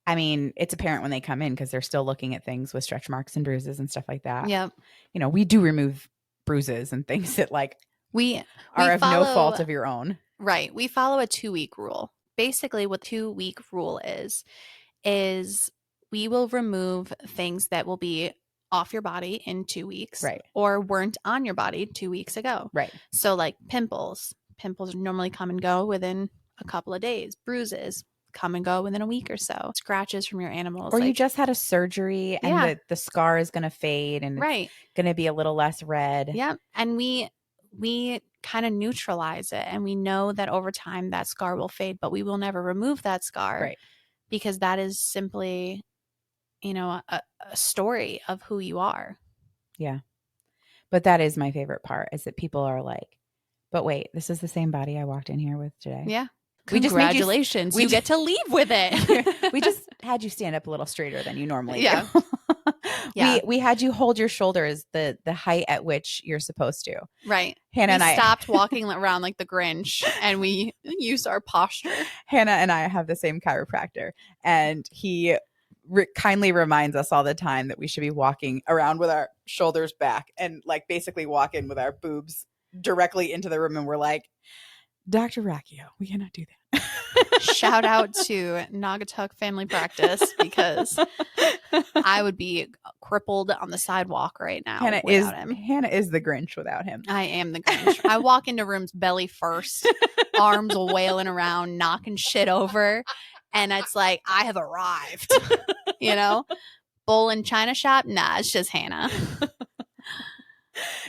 I mean, it's apparent when they come in because they're still looking at things with stretch marks and bruises and stuff like that. Yeah. We do remove bruises and things that like We are of no fault follow of your own. right. We follow a 2-week rule. Basically, what 2-week rule is we will remove things that will be off your body in 2 weeks Right. or weren't on your body 2 weeks ago. Right. So like pimples normally come and go within a couple of days. Bruises come and go within a week or so. Scratches from your animals. Or you like, just had a surgery and yeah, the scar is going to fade and it's right. going to be a little less red. Yeah. And we kind of neutralize it, and we know that over time that scar will fade, but we will never remove that scar. Right. Because that is simply, a story of who you are. Yeah. But that is my favorite part, is that people are like, but wait, this is the same body I walked in here with today. Yeah. We just made you, Congratulations. You get to leave with it. we just had you stand up a little straighter than you normally Yeah. do. Yeah. We had you hold your shoulders the height at which you're supposed to. Right. Hannah and I stopped walking around like the Grinch, and we used our posture. Hannah and I have the same chiropractor, and he kindly reminds us all the time that we should be walking around with our shoulders back and like basically walk in with our boobs directly into the room. And we're like, Dr. Racchio, we cannot do that. Shout out to Naugatuck Family Practice, because I would be crippled on the sidewalk right now without him. Hannah is the Grinch without him. I am the Grinch. I walk into rooms belly first, arms wailing around, knocking shit over. And it's like, I have arrived, Bowl and china shop? Nah, it's just Hannah.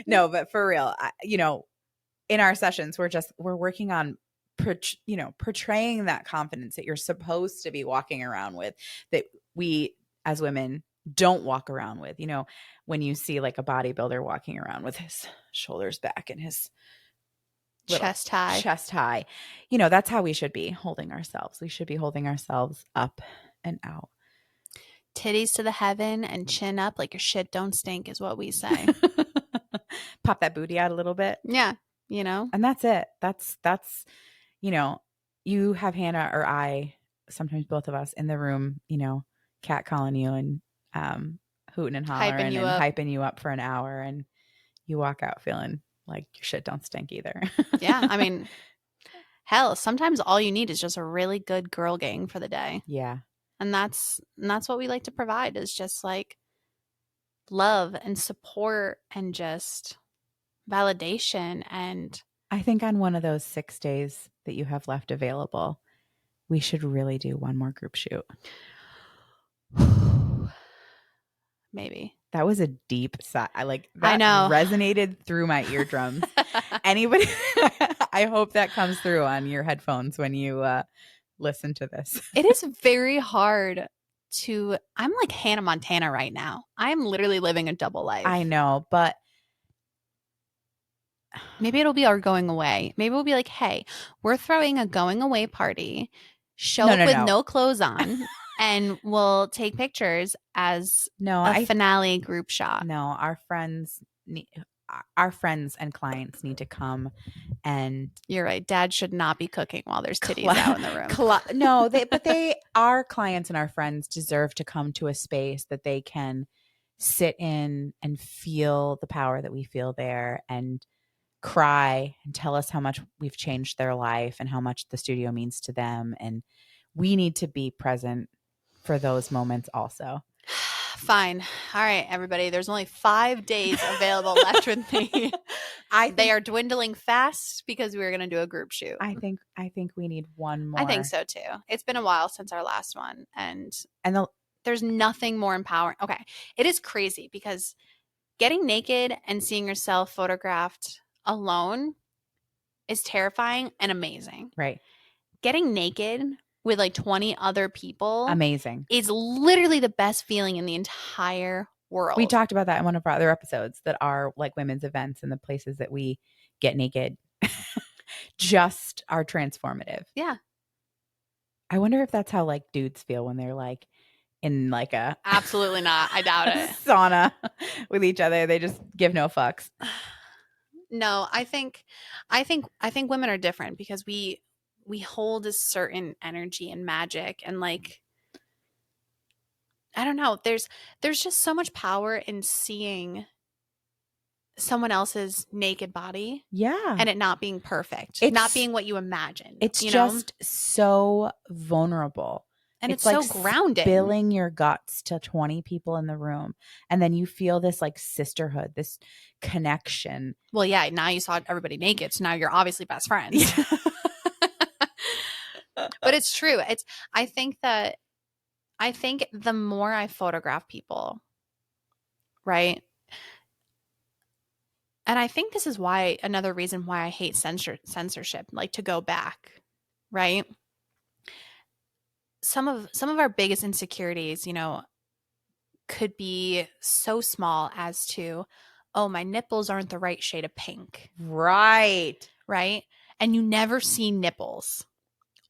No, but for real, in our sessions, we're working on, portraying that confidence that you're supposed to be walking around with, that we as women don't walk around with. When you see like a bodybuilder walking around with his shoulders back and his chest high, that's how we should be holding ourselves. We should be holding ourselves up and out. Titties to the heaven and chin up like your shit don't stink is what we say. Pop that booty out a little bit. Yeah. And that's it. That's you have Hannah or I, sometimes both of us in the room, catcalling you and hooting and hollering and hyping you up for an hour, and you walk out feeling like your shit don't stink either. Yeah. I mean, hell, sometimes all you need is just a really good girl gang for the day. Yeah. And that's what we like to provide, is just like love and support and just validation. And I think on one of those 6 days that you have left available, we should really do one more group shoot. Maybe. That was a deep sigh. I know. Resonated through my eardrums. Anybody, I hope that comes through on your headphones when you listen to this. It is very hard I'm like Hannah Montana right now. I'm literally living a double life. I know, but maybe it'll be our going away. Maybe we'll be like, hey, we're throwing a going away party. Show up with no clothes on, and we'll take pictures as a finale group shot. No, our friends and clients need to come, and you're right. Dad should not be cooking while there's titties out in the room. No, our clients and our friends deserve to come to a space that they can sit in and feel the power that we feel there, and cry and tell us how much we've changed their life and how much the studio means to them. And we need to be present for those moments also. Fine. All right, everybody. There's only 5 days available left with me. They are dwindling fast because we were going to do a group shoot. I think we need one more. I think so too. It's been a while since our last one, and there's nothing more empowering. Okay. It is crazy because getting naked and seeing yourself photographed alone is terrifying and amazing. Right. Getting naked with like 20 other people, amazing, is literally the best feeling in the entire world. We talked about that in one of our other episodes, that are like women's events and the places that we get naked just are transformative. Yeah. I wonder if that's how like dudes feel when they're like in like a absolutely not. I doubt it. Sauna with each other. They just give no fucks. No, I think women are different because we hold a certain energy and magic, and like, I don't know, there's just so much power in seeing someone else's naked body Yeah. and it not being perfect, It's- not being what you imagined. It's you know? just so vulnerable. And it's like so grounding. spilling your guts to 20 people in the room. And then you feel this like sisterhood, this connection. Well, yeah, now you saw everybody naked, so now you're obviously best friends. But it's true. I think the more I photograph people, right? And I think this is why another reason why I hate censorship, like to go back, right? Some of our biggest insecurities, could be so small as to, oh, my nipples aren't the right shade of pink. Right. Right? And you never see nipples.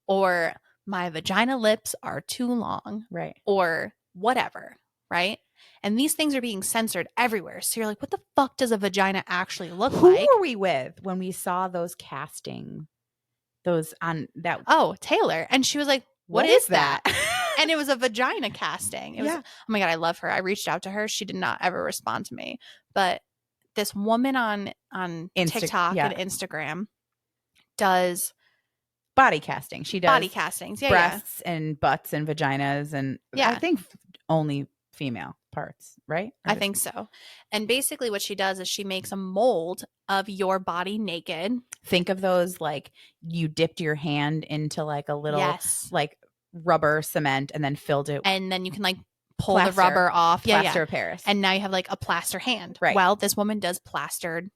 Or my vagina lips are too long. Right. Or whatever. Right? And these things are being censored everywhere. So you're like, what the fuck does a vagina actually look like? Who were we with when we saw those casting? Those on that. Oh, Taylor. And she was like, what is that? And it was a vagina casting. It was, oh my God, I love her. I reached out to her. She did not ever respond to me. But this woman on TikTok and Instagram does body casting. She does body castings. Yeah, breasts and butts and vaginas and yeah. I think only female parts, right? I think so. And basically what she does is she makes a mold of your body naked. Think of those like you dipped your hand into like a little like rubber cement and then filled it. And then you can like pull the rubber off. Plaster of Paris. And now you have like a plaster hand. Right. Well, this woman does plastered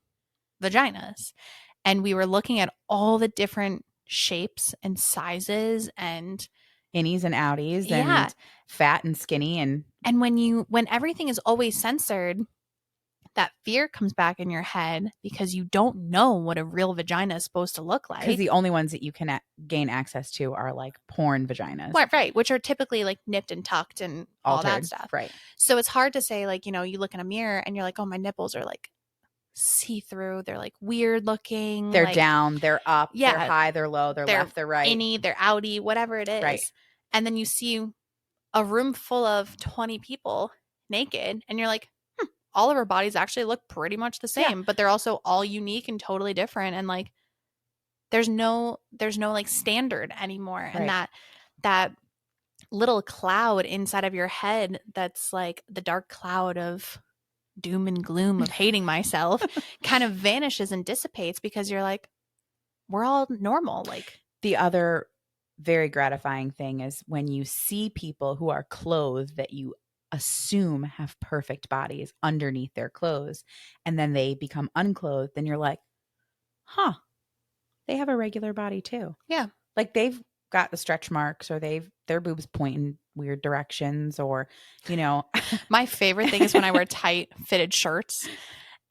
vaginas. And we were looking at all the different shapes and sizes and innies and outies and fat and skinny. And when everything is always censored, that fear comes back in your head because you don't know what a real vagina is supposed to look like. Because the only ones that you can gain access to are like porn vaginas. Right. Which are typically like nipped and tucked and all that stuff. Right. So it's hard to say like, you look in a mirror and you're like, oh, my nipples are like see-through. They're like weird looking. They're like, down, they're up, they're high, they're low, they're left, they're right. Innie, they're outie, whatever it is. Right. And then you see a room full of 20 people naked and you're like, all of our bodies actually look pretty much the same, but they're also all unique and totally different. And like, there's no like standard anymore. Right. And that little cloud inside of your head, that's like the dark cloud of doom and gloom of hating myself kind of vanishes and dissipates because you're like, we're all normal. Like, the other very gratifying thing is when you see people who are clothed that you assume have perfect bodies underneath their clothes, and then they become unclothed, then you're like, they have a regular body too. Yeah. Like they've got the stretch marks or their boobs point in weird directions or, My favorite thing is when I wear tight fitted shirts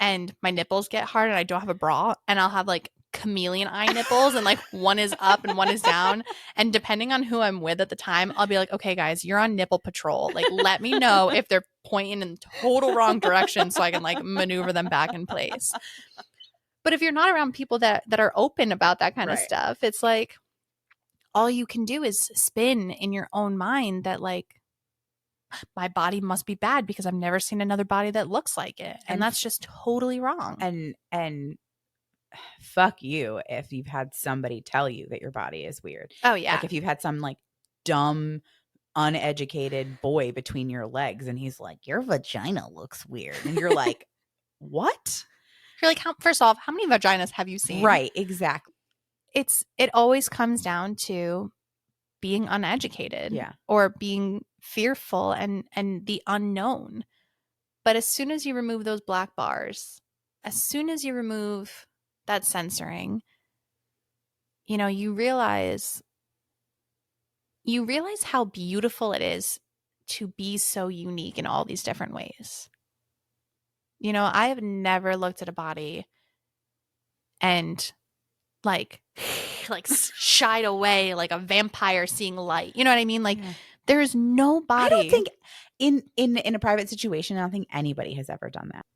and my nipples get hard and I don't have a bra and I'll have like chameleon eye nipples and like one is up and one is down, and depending on who I'm with at the time, I'll be like, okay guys, you're on nipple patrol, like let me know if they're pointing in total wrong direction so I can like maneuver them back in place. But if you're not around people that are open about that kind of stuff, it's like all you can do is spin in your own mind that like my body must be bad because I've never seen another body that looks like it, and that's just totally wrong. And fuck you if you've had somebody tell you that your body is weird. Oh yeah. Like if you've had some like dumb, uneducated boy between your legs and he's like, your vagina looks weird. And you're like, what? You're like, first off, how many vaginas have you seen? Right, exactly. It always comes down to being uneducated. Yeah. Or being fearful and the unknown. But as soon as you remove those black bars, as soon as you remove that censoring, you realize how beautiful it is to be so unique in all these different ways. I have never looked at a body and like shied away like a vampire seeing light. You know what I mean? Like there's no body. I don't think in a private situation, I don't think anybody has ever done that.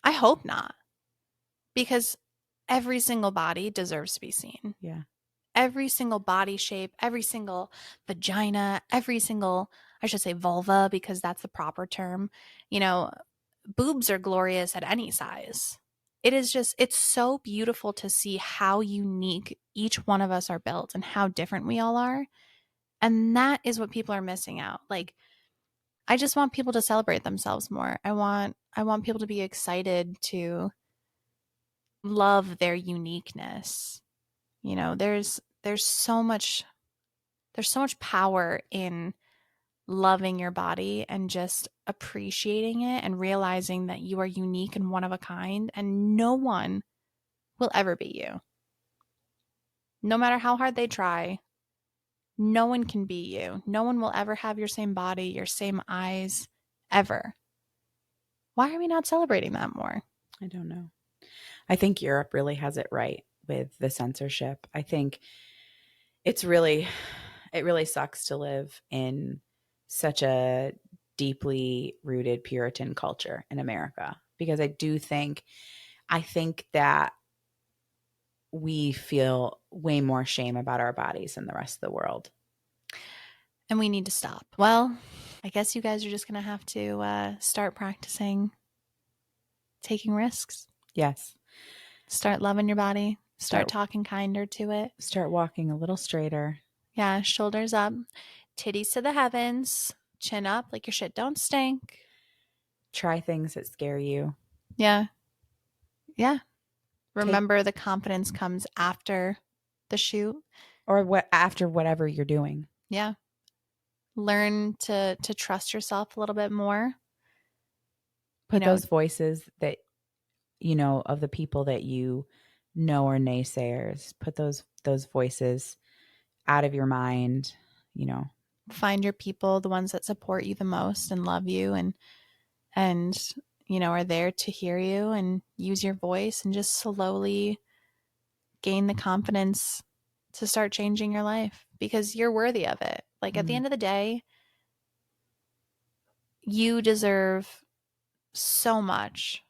I hope not. Because every single body deserves to be seen. Yeah. Every single body shape, every single vagina, every single, I should say vulva because that's the proper term. Boobs are glorious at any size. it is just, it's so beautiful to see how unique each one of us are built and how different we all are. And that is what people are missing out. Like, I just want people to celebrate themselves more. I want people to be excited to love their uniqueness. You know, there's so much power in loving your body and just appreciating it and realizing that you are unique and one of a kind and no one will ever be you. No matter how hard they try, no one can be you. No one will ever have your same body, your same eyes, ever. Why are we not celebrating that more? I don't know. I think Europe really has it right with the censorship. I think it really sucks to live in such a deeply rooted Puritan culture in America, because I think that we feel way more shame about our bodies than the rest of the world. And we need to stop. Well, I guess you guys are just going to have to start practicing taking risks. Yes. Start loving your body. Start talking kinder to it. Start walking a little straighter. Yeah, shoulders up, titties to the heavens, chin up like your shit don't stink. Try things that scare you. Yeah. Yeah. Remember, the confidence comes after the shoot. Or after whatever you're doing. Yeah. Learn to trust yourself a little bit more. Put those voices that, of the people that you know are naysayers, put those voices out of your mind, Find your people, the ones that support you the most and love you and are there to hear you, and use your voice and just slowly gain the confidence to start changing your life, because you're worthy of it. Like, at the end of the day, you deserve so much,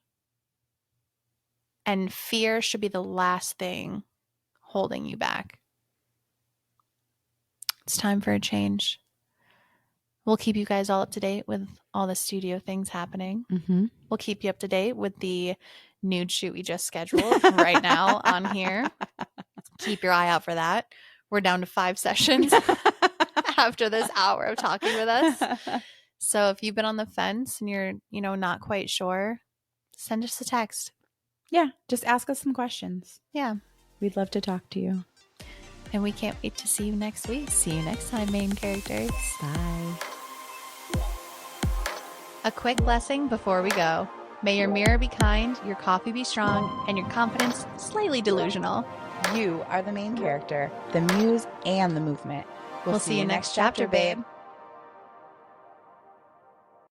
and fear should be the last thing holding you back. It's time for a change. We'll keep you guys all up to date with all the studio things happening. Mm-hmm. We'll keep you up to date with the nude shoot we just scheduled right now on here. Keep your eye out for that. We're down to 5 sessions after this hour of talking with us. So if you've been on the fence and you're, not quite sure, send us a text. Yeah, just ask us some questions. Yeah. We'd love to talk to you. And we can't wait to see you next week. See you next time, main characters. Bye. A quick blessing before we go. May your mirror be kind, your coffee be strong, and your confidence slightly delusional. You are the main character, the muse, and the movement. We'll see you next chapter, babe.